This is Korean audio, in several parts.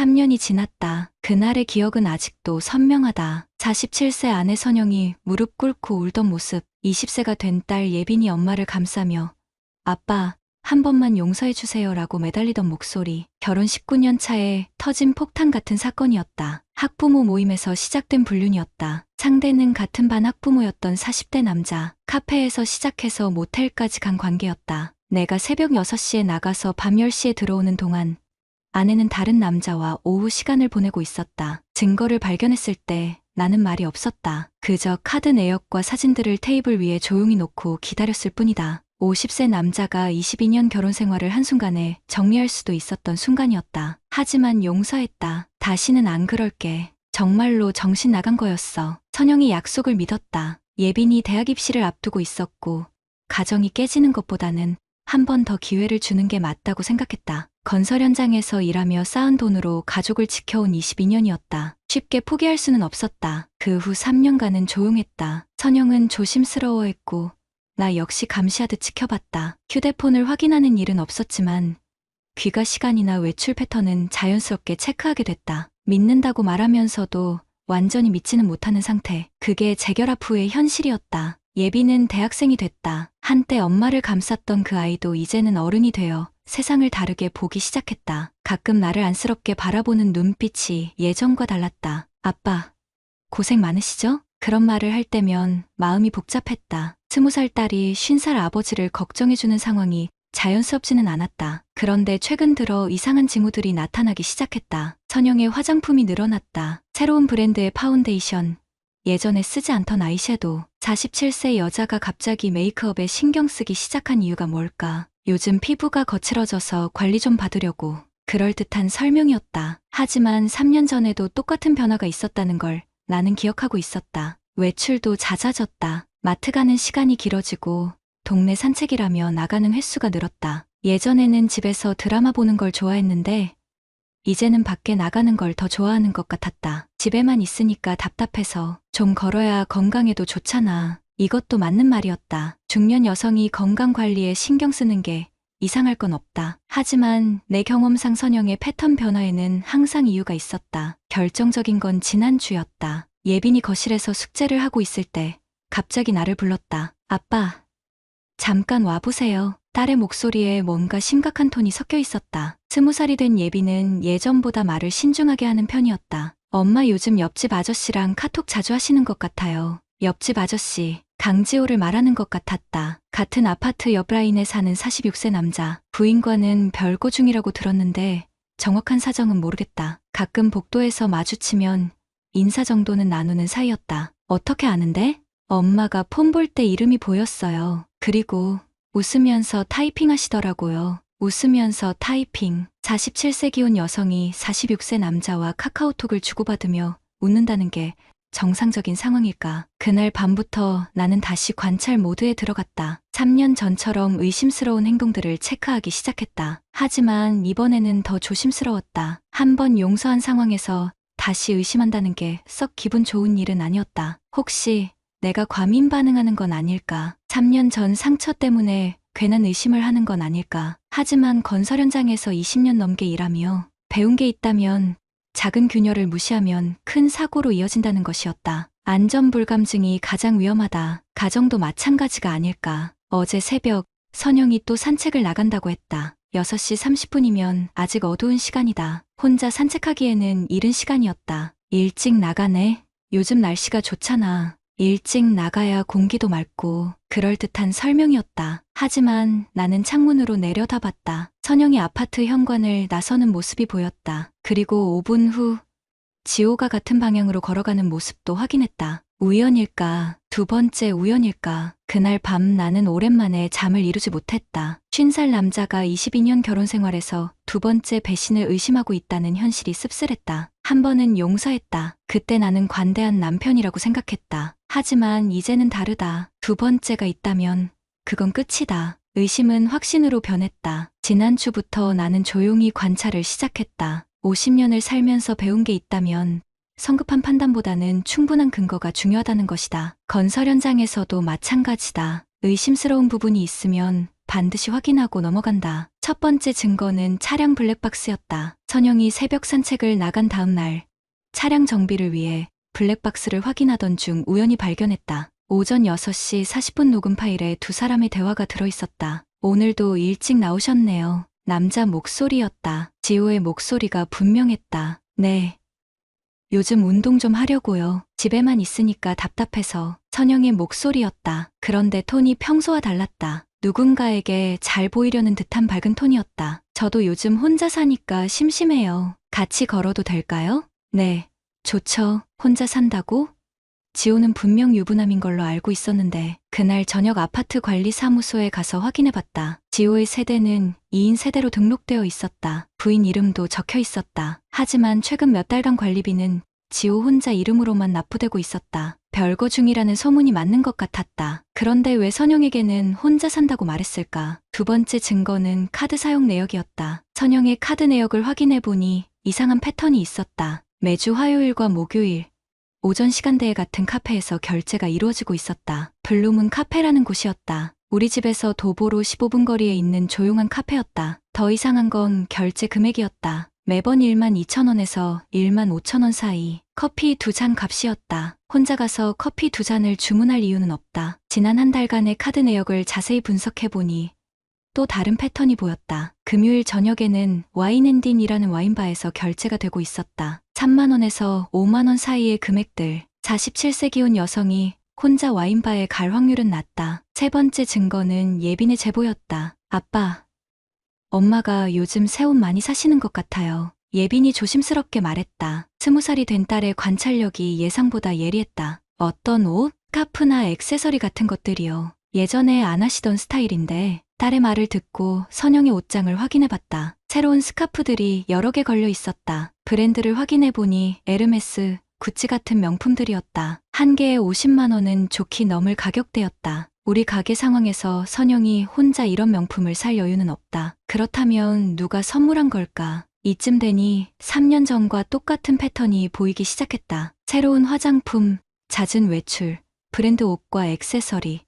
3년이 지났다. 그날의 기억은 아직도 선명하다. 47세 아내 선영이 무릎 꿇고 울던 모습, 20세가 된 딸 예빈이 엄마를 감싸며 아빠, 한 번만 용서해 주세요라고 매달리던 목소리, 결혼 19년 차에 터진 폭탄 같은 사건이었다. 학부모 모임에서 시작된 불륜이었다. 상대는 같은 반 학부모였던 40대 남자, 카페에서 시작해서 모텔까지 간 관계였다. 내가 새벽 6시에 나가서 밤 10시에 들어오는 동안 아내는 다른 남자와 오후 시간을 보내고 있었다. 증거를 발견했을 때 나는 말이 없었다. 그저 카드 내역과 사진들을 테이블 위에 조용히 놓고 기다렸을 뿐이다. 50세 남자가 22년 결혼 생활을 한순간에 정리할 수도 있었던 순간이었다. 하지만 용서했다. 다시는 안 그럴게. 정말로 정신 나간 거였어. 선영이 약속을 믿었다. 예빈이 대학 입시를 앞두고 있었고 가정이 깨지는 것보다는 한 번 더 기회를 주는 게 맞다고 생각했다. 건설 현장에서 일하며 쌓은 돈으로 가족을 지켜온 22년이었다. 쉽게 포기할 수는 없었다. 그 후 3년간은 조용했다. 선영은 조심스러워했고 나 역시 감시하듯 지켜봤다. 휴대폰을 확인하는 일은 없었지만 귀가 시간이나 외출 패턴은 자연스럽게 체크하게 됐다. 믿는다고 말하면서도 완전히 믿지는 못하는 상태. 그게 재결합 후의 현실이었다. 예빈은 대학생이 됐다. 한때 엄마를 감쌌던 그 아이도 이제는 어른이 되어 세상을 다르게 보기 시작했다. 가끔 나를 안쓰럽게 바라보는 눈빛이 예전과 달랐다. 아빠, 고생 많으시죠? 그런 말을 할 때면 마음이 복잡했다. 20살 딸이 50살 아버지를 걱정해주는 상황이 자연스럽지는 않았다. 그런데 최근 들어 이상한 징후들이 나타나기 시작했다. 선영의 화장품이 늘어났다. 새로운 브랜드의 파운데이션, 예전에 쓰지 않던 아이섀도우. 47세 여자가 갑자기 메이크업에 신경 쓰기 시작한 이유가 뭘까? 요즘 피부가 거칠어져서 관리 좀 받으려고. 그럴듯한 설명이었다. 하지만 3년 전에도 똑같은 변화가 있었다는 걸 나는 기억하고 있었다. 외출도 잦아졌다. 마트 가는 시간이 길어지고 동네 산책이라며 나가는 횟수가 늘었다. 예전에는 집에서 드라마 보는 걸 좋아했는데 이제는 밖에 나가는 걸 더 좋아하는 것 같았다. 집에만 있으니까 답답해서 좀 걸어야 건강에도 좋잖아. 이것도 맞는 말이었다. 중년 여성이 건강 관리에 신경 쓰는 게 이상할 건 없다. 하지만 내 경험상 선영의 패턴 변화에는 항상 이유가 있었다. 결정적인 건 지난주였다. 예빈이 거실에서 숙제를 하고 있을 때 갑자기 나를 불렀다. 아빠, 잠깐 와보세요. 딸의 목소리에 뭔가 심각한 톤이 섞여 있었다. 20살이 된 예빈은 예전보다 말을 신중하게 하는 편이었다. 엄마 요즘 옆집 아저씨랑 카톡 자주 하시는 것 같아요. 옆집 아저씨, 강지호를 말하는 것 같았다. 같은 아파트 옆 라인에 사는 46세 남자. 부인과는 별거 중이라고 들었는데 정확한 사정은 모르겠다. 가끔 복도에서 마주치면 인사 정도는 나누는 사이였다. 어떻게 아는데? 엄마가 폰 볼 때 이름이 보였어요. 그리고 웃으면서 타이핑 하시더라고요. 웃으면서 타이핑. 47세 기혼 여성이 46세 남자와 카카오톡을 주고받으며 웃는다는 게 정상적인 상황일까? 그날 밤부터 나는 다시 관찰 모드에 들어갔다. 3년 전처럼 의심스러운 행동들을 체크하기 시작했다. 하지만 이번에는 더 조심스러웠다. 한 번 용서한 상황에서 다시 의심한다는 게 썩 기분 좋은 일은 아니었다. 혹시 내가 과민 반응하는 건 아닐까? 3년 전 상처 때문에 괜한 의심을 하는 건 아닐까? 하지만 건설 현장에서 20년 넘게 일하며 배운 게 있다면 작은 균열을 무시하면 큰 사고로 이어진다는 것이었다. 안전불감증이 가장 위험하다. 가정도 마찬가지가 아닐까? 어제 새벽 선영이 또 산책을 나간다고 했다. 6시 30분이면 아직 어두운 시간이다. 혼자 산책하기에는 이른 시간이었다. 일찍 나가네. 요즘 날씨가 좋잖아. 일찍 나가야 공기도 맑고. 그럴듯한 설명이었다. 하지만 나는 창문으로 내려다봤다. 선영이 아파트 현관을 나서는 모습이 보였다. 그리고 5분 후 지호가 같은 방향으로 걸어가는 모습도 확인했다. 우연일까? 두 번째 우연일까? 그날 밤 나는 오랜만에 잠을 이루지 못했다. 50살 남자가 22년 결혼 생활에서 두 번째 배신을 의심하고 있다는 현실이 씁쓸했다. 한 번은 용서했다. 그때 나는 관대한 남편이라고 생각했다. 하지만 이제는 다르다. 두 번째가 있다면 그건 끝이다. 의심은 확신으로 변했다. 지난주부터 나는 조용히 관찰을 시작했다. 50년을 살면서 배운 게 있다면 성급한 판단보다는 충분한 근거가 중요하다는 것이다. 건설 현장에서도 마찬가지다. 의심스러운 부분이 있으면 반드시 확인하고 넘어간다. 첫 번째 증거는 차량 블랙박스였다. 선영이 새벽 산책을 나간 다음 날 차량 정비를 위해 블랙박스를 확인하던 중 우연히 발견했다. 오전 6시 40분 녹음 파일에 두 사람의 대화가 들어있었다. 오늘도 일찍 나오셨네요. 남자 목소리였다. 지호의 목소리가 분명했다. 네. 요즘 운동 좀 하려고요. 집에만 있으니까 답답해서. 선영의 목소리였다. 그런데 톤이 평소와 달랐다. 누군가에게 잘 보이려는 듯한 밝은 톤이었다. 저도 요즘 혼자 사니까 심심해요. 같이 걸어도 될까요? 네. 좋죠. 혼자 산다고? 지호는 분명 유부남인 걸로 알고 있었는데 그날 저녁 아파트 관리사무소에 가서 확인해봤다. 지호의 세대는 2인 세대로 등록되어 있었다. 부인 이름도 적혀 있었다. 하지만 최근 몇 달간 관리비는 지호 혼자 이름으로만 납부되고 있었다. 별거 중이라는 소문이 맞는 것 같았다. 그런데 왜 선영에게는 혼자 산다고 말했을까? 두 번째 증거는 카드 사용 내역이었다. 선영의 카드 내역을 확인해보니 이상한 패턴이 있었다. 매주 화요일과 목요일 오전 시간대에 같은 카페에서 결제가 이루어지고 있었다. 블룸은 카페라는 곳이었다. 우리 집에서 도보로 15분 거리에 있는 조용한 카페였다. 더 이상한 건 결제 금액이었다. 매번 12,000원에서 15,000원 사이. 커피 2잔 값이었다. 혼자 가서 커피 2잔을 주문할 이유는 없다. 지난 한 달간의 카드 내역을 자세히 분석해보니 또 다른 패턴이 보였다. 금요일 저녁에는 와인앤딘이라는 와인바에서 결제가 되고 있었다. 3만원에서 5만원 사이의 금액들. 47세 기혼 여성이 혼자 와인바에 갈 확률은 낮다. 세 번째 증거는 예빈의 제보였다. 아빠, 엄마가 요즘 새 옷 많이 사시는 것 같아요. 예빈이 조심스럽게 말했다. 20살이 된 딸의 관찰력이 예상보다 예리했다. 어떤 옷? 스카프나 액세서리 같은 것들이요. 예전에 안 하시던 스타일인데 딸의 말을 듣고 선영의 옷장을 확인해봤다. 새로운 스카프들이 여러 개 걸려 있었다. 브랜드를 확인해보니 에르메스, 구찌 같은 명품들이었다. 한 개에 50만 원은 좋게 넘을 가격대였다. 우리 가게 상황에서 선영이 혼자 이런 명품을 살 여유는 없다. 그렇다면 누가 선물한 걸까? 이쯤 되니 3년 전과 똑같은 패턴이 보이기 시작했다. 새로운 화장품, 잦은 외출, 브랜드 옷과 액세서리,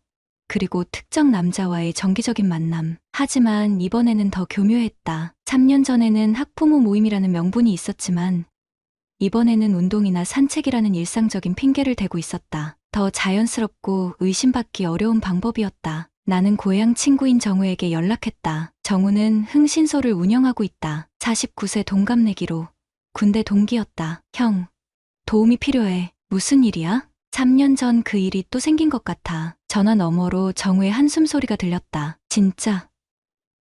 그리고 특정 남자와의 정기적인 만남. 하지만 이번에는 더 교묘했다. 3년 전에는 학부모 모임이라는 명분이 있었지만 이번에는 운동이나 산책이라는 일상적인 핑계를 대고 있었다. 더 자연스럽고 의심받기 어려운 방법이었다. 나는 고향 친구인 정우에게 연락했다. 정우는 흥신소를 운영하고 있다. 49세 동갑내기로. 군대 동기였다. 형, 도움이 필요해. 무슨 일이야? 3년 전 그 일이 또 생긴 것 같아. 전화 너머로 정우의 한숨 소리가 들렸다. 진짜?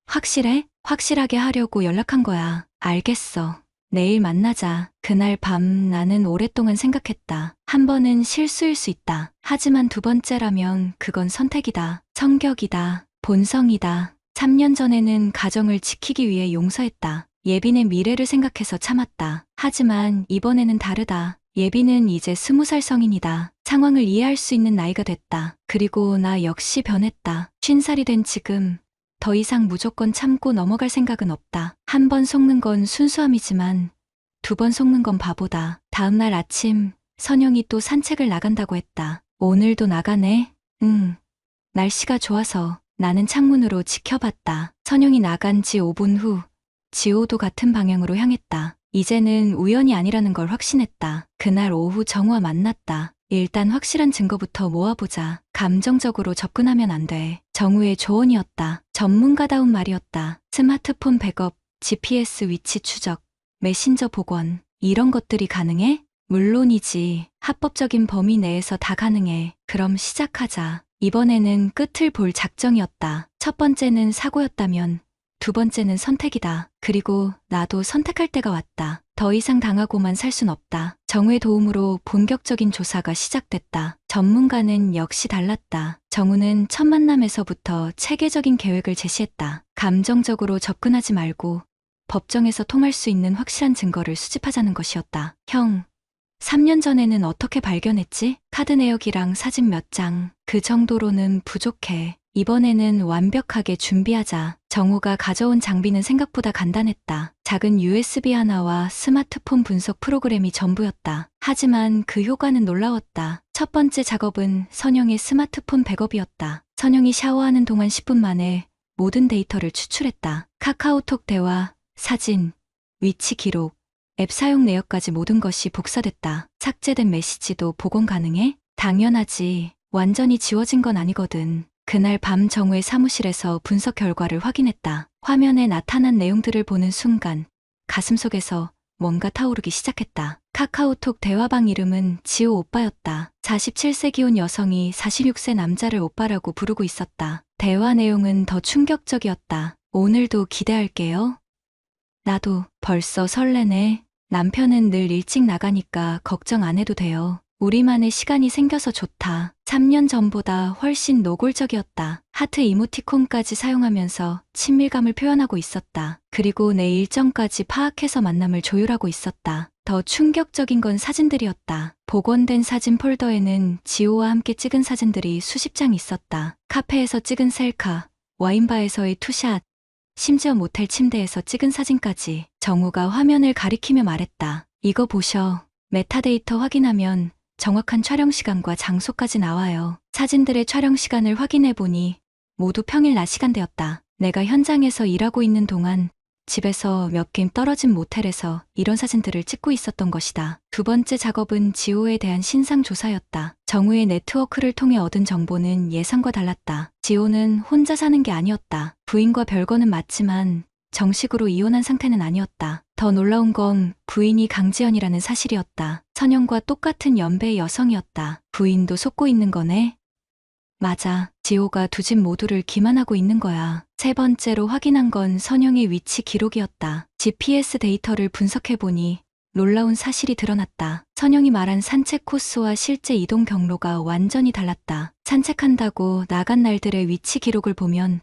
확실해? 확실하게 하려고 연락한 거야. 알겠어. 내일 만나자. 그날 밤 나는 오랫동안 생각했다. 한 번은 실수일 수 있다. 하지만 두 번째라면 그건 선택이다. 성격이다. 본성이다. 3년 전에는 가정을 지키기 위해 용서했다. 예빈의 미래를 생각해서 참았다. 하지만 이번에는 다르다. 예빈은 이제 20살 성인이다. 상황을 이해할 수 있는 나이가 됐다. 그리고 나 역시 변했다. 50살이 된 지금 더 이상 무조건 참고 넘어갈 생각은 없다. 한 번 속는 건 순수함이지만 두 번 속는 건 바보다. 다음 날 아침 선영이 또 산책을 나간다고 했다. 오늘도 나가네? 응. 날씨가 좋아서. 나는 창문으로 지켜봤다. 선영이 나간 지 5분 후 지호도 같은 방향으로 향했다. 이제는 우연이 아니라는 걸 확신했다. 그날 오후 정우와 만났다. 일단 확실한 증거부터 모아보자. 감정적으로 접근하면 안 돼. 정우의 조언이었다. 전문가다운 말이었다. 스마트폰 백업, GPS 위치 추적, 메신저 복원, 이런 것들이 가능해? 물론이지. 합법적인 범위 내에서 다 가능해. 그럼 시작하자. 이번에는 끝을 볼 작정이었다. 첫 번째는 사고였다면 두 번째는 선택이다. 그리고 나도 선택할 때가 왔다. 더 이상 당하고만 살 순 없다. 정우의 도움으로 본격적인 조사가 시작됐다. 전문가는 역시 달랐다. 정우는 첫 만남에서부터 체계적인 계획을 제시했다. 감정적으로 접근하지 말고 법정에서 통할 수 있는 확실한 증거를 수집하자는 것이었다. 형, 3년 전에는 어떻게 발견했지? 카드 내역이랑 사진 몇 장. 그 정도로는 부족해. 이번에는 완벽하게 준비하자. 정우가 가져온 장비는 생각보다 간단했다. 작은 USB 하나와 스마트폰 분석 프로그램이 전부였다. 하지만 그 효과는 놀라웠다. 첫 번째 작업은 선영의 스마트폰 백업이었다. 선영이 샤워하는 동안 10분 만에 모든 데이터를 추출했다. 카카오톡 대화, 사진, 위치 기록, 앱 사용 내역까지 모든 것이 복사됐다. 삭제된 메시지도 복원 가능해? 당연하지. 완전히 지워진 건 아니거든. 그날 밤 정우의 사무실에서 분석 결과를 확인했다. 화면에 나타난 내용들을 보는 순간 가슴속에서 뭔가 타오르기 시작했다. 카카오톡 대화방 이름은 지호 오빠였다. 47세 기혼 여성이 46세 남자를 오빠라고 부르고 있었다. 대화 내용은 더 충격적이었다. 오늘도 기대할게요. 나도 벌써 설레네. 남편은 늘 일찍 나가니까 걱정 안 해도 돼요. 우리만의 시간이 생겨서 좋다. 3년 전보다 훨씬 노골적이었다. 하트 이모티콘까지 사용하면서 친밀감을 표현하고 있었다. 그리고 내 일정까지 파악해서 만남을 조율하고 있었다. 더 충격적인 건 사진들이었다. 복원된 사진 폴더에는 지호와 함께 찍은 사진들이 수십 장 있었다. 카페에서 찍은 셀카, 와인바에서의 투샷, 심지어 모텔 침대에서 찍은 사진까지. 정우가 화면을 가리키며 말했다. 이거 보셔. 메타데이터 확인하면 정확한 촬영 시간과 장소까지 나와요. 사진들의 촬영 시간을 확인해보니 모두 평일 낮 시간대였다. 내가 현장에서 일하고 있는 동안 집에서 몇 게임 떨어진 모텔에서 이런 사진들을 찍고 있었던 것이다. 두 번째 작업은 지호에 대한 신상 조사였다. 정우의 네트워크를 통해 얻은 정보는 예상과 달랐다. 지호는 혼자 사는 게 아니었다. 부인과 별거는 맞지만 정식으로 이혼한 상태는 아니었다. 더 놀라운 건 부인이 강지연이라는 사실이었다. 선영과 똑같은 연배의 여성이었다. 부인도 속고 있는 거네. 맞아. 지호가 두 집 모두를 기만하고 있는 거야. 세 번째로 확인한 건 선영의 위치 기록이었다. GPS 데이터를 분석해보니 놀라운 사실이 드러났다. 선영이 말한 산책 코스와 실제 이동 경로가 완전히 달랐다. 산책한다고 나간 날들의 위치 기록을 보면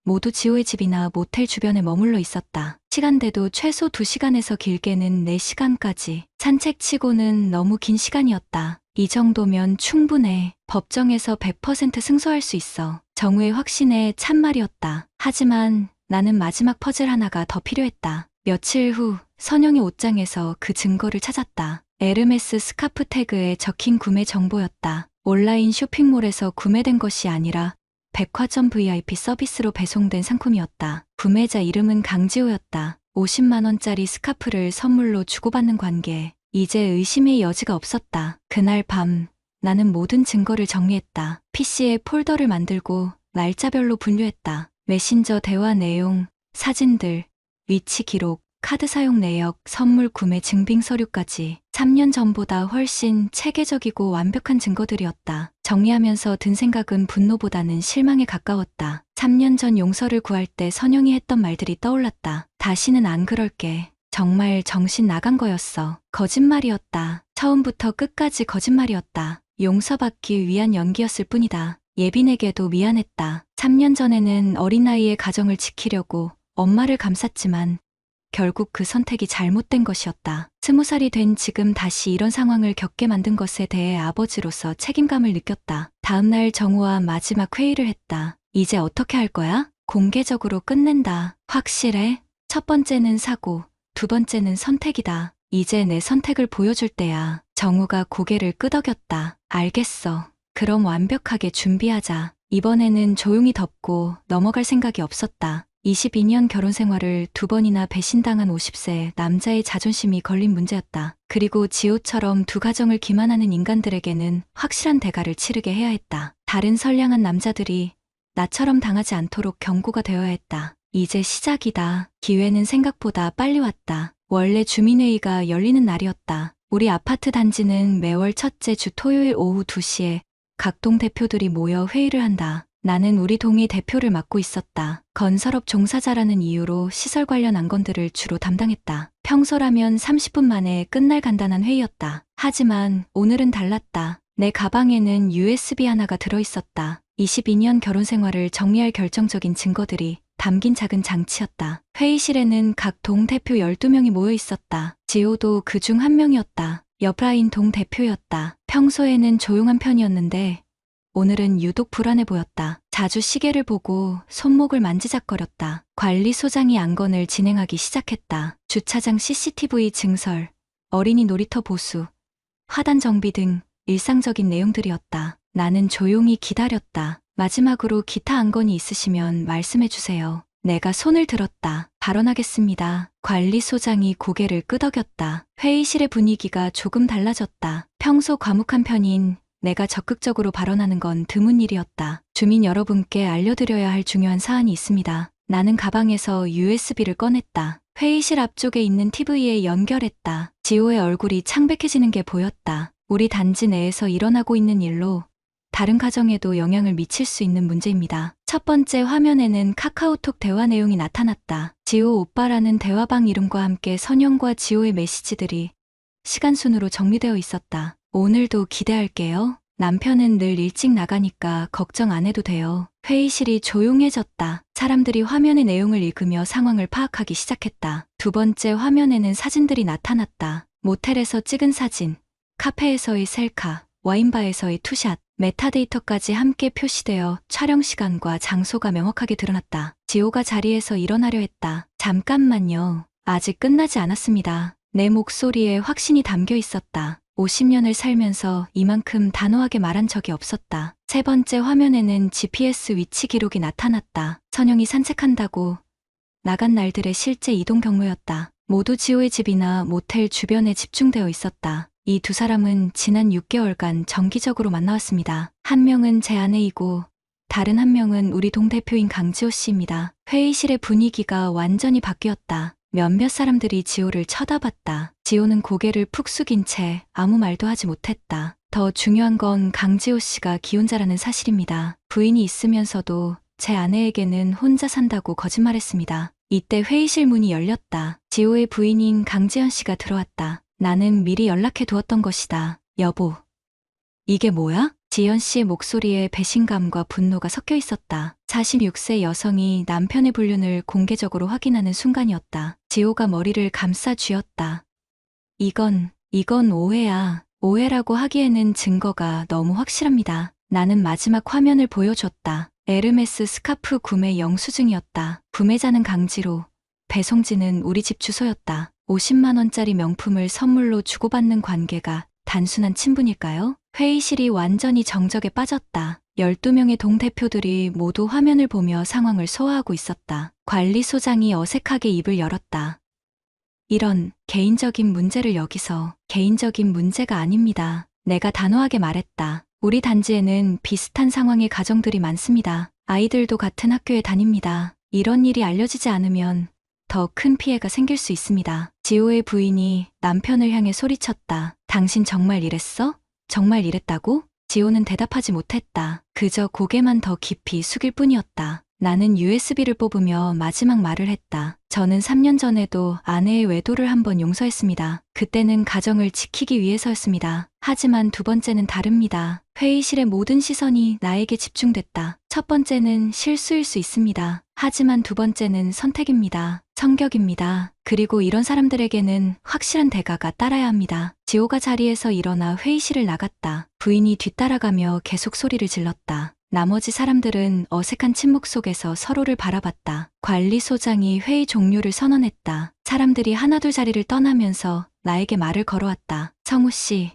모두 지호의 집이나 모텔 주변에 머물러 있었다. 시간대도 최소 2시간에서 길게는 4시간까지. 산책치고는 너무 긴 시간이었다. 이 정도면 충분해. 법정에서 100% 승소할 수 있어. 정우의 확신에 찬말이었다. 하지만 나는 마지막 퍼즐 하나가 더 필요했다. 며칠 후 선영이 옷장에서 그 증거를 찾았다. 에르메스 스카프 태그에 적힌 구매 정보였다. 온라인 쇼핑몰에서 구매된 것이 아니라 백화점 VIP 서비스로 배송된 상품이었다. 구매자 이름은 강지호였다. 50만 원짜리 스카프를 선물로 주고받는 관계. 이제 의심의 여지가 없었다. 그날 밤 나는 모든 증거를 정리했다. PC에 폴더를 만들고 날짜별로 분류했다. 메신저 대화 내용, 사진들, 위치 기록, 카드 사용 내역, 선물 구매 증빙 서류까지 3년 전보다 훨씬 체계적이고 완벽한 증거들이었다. 정리하면서 든 생각은 분노보다는 실망에 가까웠다. 3년 전 용서를 구할 때 선영이 했던 말들이 떠올랐다. 다시는 안 그럴게. 정말 정신 나간 거였어. 거짓말이었다. 처음부터 끝까지 거짓말이었다. 용서받기 위한 연기였을 뿐이다. 예빈에게도 미안했다. 3년 전에는 어린아이의 가정을 지키려고 엄마를 감쌌지만 결국 그 선택이 잘못된 것이었다. 20살이 된 지금 다시 이런 상황을 겪게 만든 것에 대해 아버지로서 책임감을 느꼈다. 다음날 정우와 마지막 회의를 했다. 이제 어떻게 할 거야? 공개적으로 끝낸다. 확실해? 첫 번째는 사고, 두 번째는 선택이다. 이제 내 선택을 보여줄 때야. 정우가 고개를 끄덕였다. 알겠어. 그럼 완벽하게 준비하자. 이번에는 조용히 덮고 넘어갈 생각이 없었다. 22년 결혼 생활을 2번이나 배신당한 50세 남자의 자존심이 걸린 문제였다. 그리고 지호처럼 두 가정을 기만하는 인간들에게는 확실한 대가를 치르게 해야 했다. 다른 선량한 남자들이 나처럼 당하지 않도록 경고가 되어야 했다. 이제 시작이다. 기회는 생각보다 빨리 왔다. 원래 주민회의가 열리는 날이었다. 우리 아파트 단지는 매월 첫째 주 토요일 오후 2시에 각 동 대표들이 모여 회의를 한다. 나는 우리 동의 대표를 맡고 있었다. 건설업 종사자라는 이유로 시설 관련 안건들을 주로 담당했다. 평소라면 30분 만에 끝날 간단한 회의였다. 하지만 오늘은 달랐다. 내 가방에는 USB 하나가 들어있었다. 22년 결혼 생활을 정리할 결정적인 증거들이 담긴 작은 장치였다. 회의실에는 각 동 대표 12명이 모여 있었다. 지호도 그 중 한 명이었다. 옆라인 동 대표였다. 평소에는 조용한 편이었는데 오늘은 유독 불안해 보였다. 자주 시계를 보고 손목을 만지작거렸다. 관리소장이 안건을 진행하기 시작했다. 주차장 CCTV 증설, 어린이 놀이터 보수, 화단 정비 등 일상적인 내용들이었다. 나는 조용히 기다렸다. 마지막으로 기타 안건이 있으시면 말씀해 주세요. 내가 손을 들었다. 발언하겠습니다. 관리소장이 고개를 끄덕였다. 회의실의 분위기가 조금 달라졌다. 평소 과묵한 편인 내가 적극적으로 발언하는 건 드문 일이었다. 주민 여러분께 알려드려야 할 중요한 사안이 있습니다. 나는 가방에서 USB를 꺼냈다. 회의실 앞쪽에 있는 TV에 연결했다. 지호의 얼굴이 창백해지는 게 보였다. 우리 단지 내에서 일어나고 있는 일로 다른 가정에도 영향을 미칠 수 있는 문제입니다. 첫 번째 화면에는 카카오톡 대화 내용이 나타났다. 지호 오빠라는 대화방 이름과 함께 선영과 지호의 메시지들이 시간 순으로 정리되어 있었다. 오늘도 기대할게요. 남편은 늘 일찍 나가니까 걱정 안 해도 돼요. 회의실이 조용해졌다. 사람들이 화면의 내용을 읽으며 상황을 파악하기 시작했다. 두 번째 화면에는 사진들이 나타났다. 모텔에서 찍은 사진, 카페에서의 셀카, 와인바에서의 투샷, 메타데이터까지 함께 표시되어 촬영 시간과 장소가 명확하게 드러났다. 지호가 자리에서 일어나려 했다. 잠깐만요. 아직 끝나지 않았습니다. 내 목소리에 확신이 담겨 있었다. 50년을 살면서 이만큼 단호하게 말한 적이 없었다. 세 번째 화면에는 GPS 위치 기록이 나타났다. 선영이 산책한다고 나간 날들의 실제 이동 경로였다. 모두 지호의 집이나 모텔 주변에 집중되어 있었다. 이 두 사람은 지난 6개월간 정기적으로 만나왔습니다. 한 명은 제 아내이고 다른 한 명은 우리 동대표인 강지호 씨입니다. 회의실의 분위기가 완전히 바뀌었다. 몇몇 사람들이 지호를 쳐다봤다. 지호는 고개를 푹 숙인 채 아무 말도 하지 못했다. 더 중요한 건 강지호 씨가 기혼자라는 사실입니다. 부인이 있으면서도 제 아내에게는 혼자 산다고 거짓말했습니다. 이때 회의실 문이 열렸다. 지호의 부인인 강지연 씨가 들어왔다. 나는 미리 연락해 두었던 것이다. 여보. 이게 뭐야? 지연 씨의 목소리에 배신감과 분노가 섞여 있었다. 46세 여성이 남편의 불륜을 공개적으로 확인하는 순간이었다. 지호가 머리를 감싸 쥐었다. 이건 오해야. 오해라고 하기에는 증거가 너무 확실합니다. 나는 마지막 화면을 보여줬다. 에르메스 스카프 구매 영수증이었다. 구매자는 강지로, 배송지는 우리 집 주소였다. 50만 원짜리 명품을 선물로 주고받는 관계가 단순한 친분일까요? 회의실이 완전히 정적에 빠졌다. 12명의 동대표들이 모두 화면을 보며 상황을 소화하고 있었다. 관리소장이 어색하게 입을 열었다. 이런 개인적인 문제를 여기서 개인적인 문제가 아닙니다. 내가 단호하게 말했다. 우리 단지에는 비슷한 상황의 가정들이 많습니다. 아이들도 같은 학교에 다닙니다. 이런 일이 알려지지 않으면 더 큰 피해가 생길 수 있습니다. 지호의 부인이 남편을 향해 소리쳤다. 당신 정말 이랬어? 정말 이랬다고? 지호는 대답하지 못했다. 그저 고개만 더 깊이 숙일 뿐이었다. 나는 USB를 뽑으며 마지막 말을 했다. 저는 3년 전에도 아내의 외도를 한번 용서했습니다. 그때는 가정을 지키기 위해서였습니다. 하지만 두 번째는 다릅니다. 회의실의 모든 시선이 나에게 집중됐다. 첫 번째는 실수일 수 있습니다. 하지만 두 번째는 선택입니다. 성격입니다. 그리고 이런 사람들에게는 확실한 대가가 따라야 합니다. 지호가 자리에서 일어나 회의실을 나갔다. 부인이 뒤따라가며 계속 소리를 질렀다. 나머지 사람들은 어색한 침묵 속에서 서로를 바라봤다. 관리소장이 회의 종료를 선언했다. 사람들이 하나둘 자리를 떠나면서 나에게 말을 걸어왔다. 성우 씨,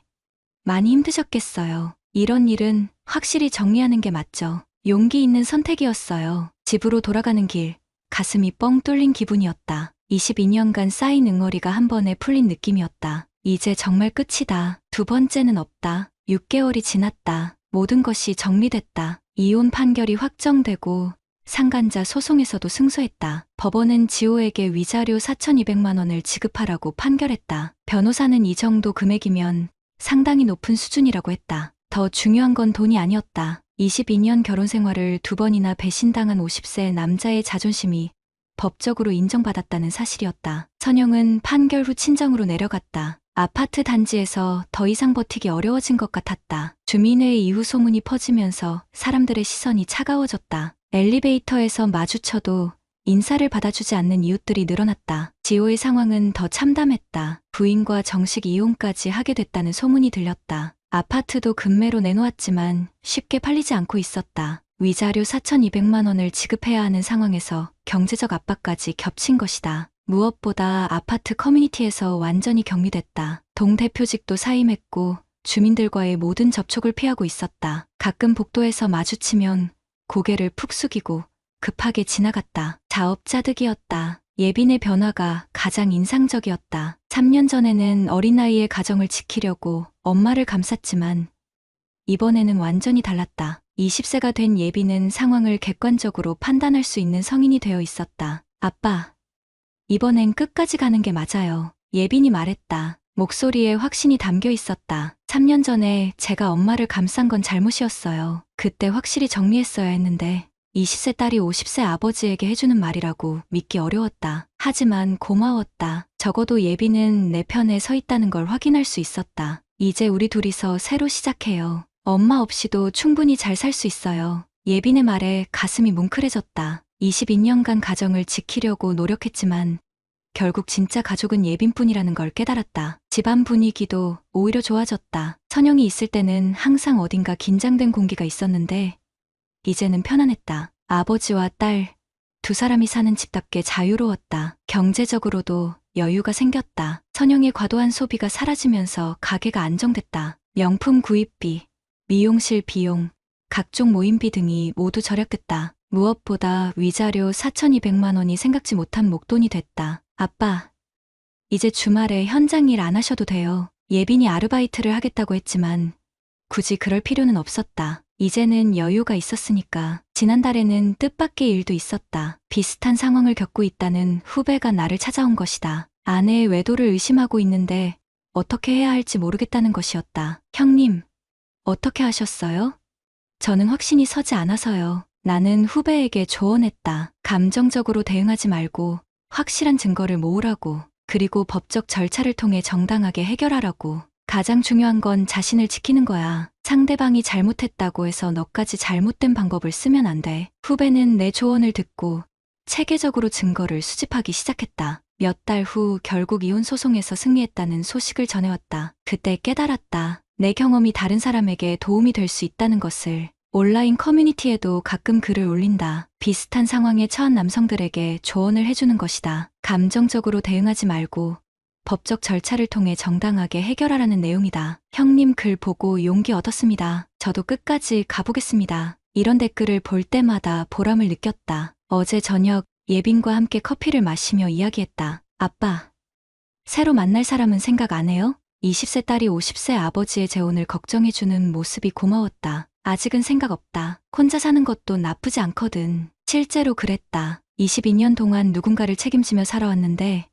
많이 힘드셨겠어요. 이런 일은 확실히 정리하는 게 맞죠. 용기 있는 선택이었어요. 집으로 돌아가는 길, 가슴이 뻥 뚫린 기분이었다. 22년간 쌓인 응어리가 한 번에 풀린 느낌이었다. 이제 정말 끝이다. 두 번째는 없다. 6개월이 지났다. 모든 것이 정리됐다. 이혼 판결이 확정되고 상간자 소송에서도 승소했다. 법원은 지호에게 위자료 4,200만 원을 지급하라고 판결했다. 변호사는 이 정도 금액이면 상당히 높은 수준이라고 했다. 더 중요한 건 돈이 아니었다. 22년 결혼 생활을 두 번이나 배신당한 50세 남자의 자존심이 법적으로 인정받았다는 사실이었다. 선영은 판결 후 친정으로 내려갔다. 아파트 단지에서 더 이상 버티기 어려워진 것 같았다. 주민회의 이후 소문이 퍼지면서 사람들의 시선이 차가워졌다. 엘리베이터에서 마주쳐도 인사를 받아주지 않는 이웃들이 늘어났다. 지호의 상황은 더 참담했다. 부인과 정식 이혼까지 하게 됐다는 소문이 들렸다. 아파트도 급매로 내놓았지만 쉽게 팔리지 않고 있었다. 위자료 4,200만 원을 지급해야 하는 상황에서 경제적 압박까지 겹친 것이다. 무엇보다 아파트 커뮤니티에서 완전히 격리됐다. 동대표직도 사임했고 주민들과의 모든 접촉을 피하고 있었다. 가끔 복도에서 마주치면 고개를 푹 숙이고 급하게 지나갔다. 자업자득이었다. 예빈의 변화가 가장 인상적이었다. 3년 전에는 어린 나이에 가정을 지키려고 엄마를 감쌌지만 이번에는 완전히 달랐다. 20세가 된 예빈은 상황을 객관적으로 판단할 수 있는 성인이 되어 있었다. 아빠, 이번엔 끝까지 가는 게 맞아요. 예빈이 말했다. 목소리에 확신이 담겨 있었다. 3년 전에 제가 엄마를 감싼 건 잘못이었어요. 그때 확실히 정리했어야 했는데 20세 딸이 50세 아버지에게 해주는 말이라고 믿기 어려웠다. 하지만 고마웠다. 적어도 예빈은 내 편에 서 있다는 걸 확인할 수 있었다. 이제 우리 둘이서 새로 시작해요. 엄마 없이도 충분히 잘 살 수 있어요. 예빈의 말에 가슴이 뭉클해졌다. 22년간 가정을 지키려고 노력했지만 결국 진짜 가족은 예빈뿐이라는 걸 깨달았다. 집안 분위기도 오히려 좋아졌다. 선영이 있을 때는 항상 어딘가 긴장된 공기가 있었는데 이제는 편안했다. 아버지와 딸, 두 사람이 사는 집답게 자유로웠다. 경제적으로도 여유가 생겼다. 선영의 과도한 소비가 사라지면서 가게가 안정됐다. 명품 구입비, 미용실 비용, 각종 모임비 등이 모두 절약됐다. 무엇보다 위자료 4,200만 원이 생각지 못한 목돈이 됐다. 아빠, 이제 주말에 현장 일 안 하셔도 돼요. 예빈이 아르바이트를 하겠다고 했지만 굳이 그럴 필요는 없었다. 이제는 여유가 있었으니까. 지난달에는 뜻밖의 일도 있었다. 비슷한 상황을 겪고 있다는 후배가 나를 찾아온 것이다. 아내의 외도를 의심하고 있는데 어떻게 해야 할지 모르겠다는 것이었다. 형님, 어떻게 하셨어요? 저는 확신이 서지 않아서요. 나는 후배에게 조언했다. 감정적으로 대응하지 말고 확실한 증거를 모으라고. 그리고 법적 절차를 통해 정당하게 해결하라고. 가장 중요한 건 자신을 지키는 거야. 상대방이 잘못했다고 해서 너까지 잘못된 방법을 쓰면 안 돼. 후배는 내 조언을 듣고 체계적으로 증거를 수집하기 시작했다. 몇 달 후 결국 이혼 소송에서 승리했다는 소식을 전해왔다. 그때 깨달았다. 내 경험이 다른 사람에게 도움이 될 수 있다는 것을. 온라인 커뮤니티에도 가끔 글을 올린다. 비슷한 상황에 처한 남성들에게 조언을 해주는 것이다. 감정적으로 대응하지 말고 법적 절차를 통해 정당하게 해결하라는 내용이다. 형님 글 보고 용기 얻었습니다. 저도 끝까지 가보겠습니다. 이런 댓글을 볼 때마다 보람을 느꼈다. 어제 저녁 예빈과 함께 커피를 마시며 이야기했다. 아빠, 새로 만날 사람은 생각 안 해요? 20세 딸이 50세 아버지의 재혼을 걱정해주는 모습이 고마웠다. 아직은 생각 없다. 혼자 사는 것도 나쁘지 않거든. 실제로 그랬다. 22년 동안 누군가를 책임지며 살아왔는데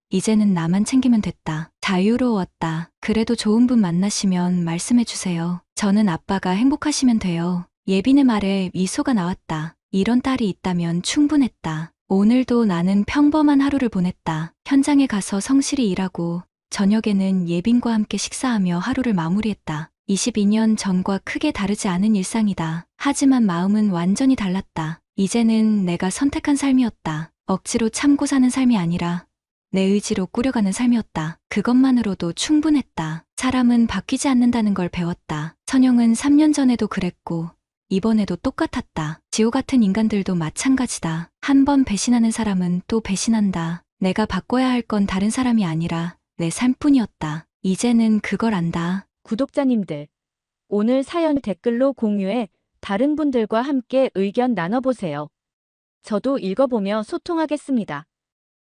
이제는 나만 챙기면 됐다. 자유로웠다. 그래도 좋은 분 만나시면 말씀해주세요. 저는 아빠가 행복하시면 돼요. 예빈의 말에 미소가 나왔다. 이런 딸이 있다면 충분했다. 오늘도 나는 평범한 하루를 보냈다. 현장에 가서 성실히 일하고 저녁에는 예빈과 함께 식사하며 하루를 마무리했다. 22년 전과 크게 다르지 않은 일상이다. 하지만 마음은 완전히 달랐다. 이제는 내가 선택한 삶이었다. 억지로 참고 사는 삶이 아니라 내 의지로 꾸려가는 삶이었다. 그것만으로도 충분했다. 사람은 바뀌지 않는다는 걸 배웠다. 선영은 3년 전에도 그랬고 이번에도 똑같았다. 지호 같은 인간들도 마찬가지다. 한 번 배신하는 사람은 또 배신한다. 내가 바꿔야 할 건 다른 사람이 아니라 내 삶뿐이었다. 이제는 그걸 안다. 구독자님들, 오늘 사연 댓글로 공유해 다른 분들과 함께 의견 나눠보세요. 저도 읽어보며 소통하겠습니다.